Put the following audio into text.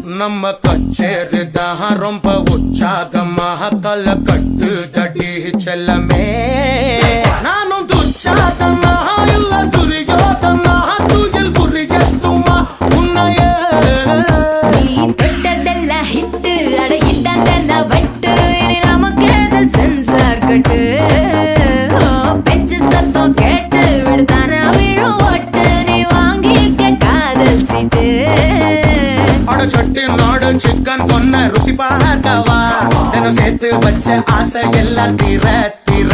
நம்ம கச்சேரி தான் ரொம்ப உற்சாகமாக கல கட்டு தடி செல்லமே நானும் துச்சாதமாக இல்ல துரியோதமாக துயில் புரியட்டுமா உன்னையே நீ தொட்டதெல்லாம் ஹிட்டு அட ஹிட்டாந்தெல்லாம் வட்டு இனி நமக்கு எது சென்சார் கட்டு பெஞ்சு சத்தம் கேட்டு விடுதானா விழும் ஒட்டு நீ வாங்கிக்க காதல் சீட்டு சட்டி நாடு சிக்கன் பொண்ண ருசி பார்க்கவா தினம் சேர்த்து வச்ச ஆசை எல்லாம் தீர தீர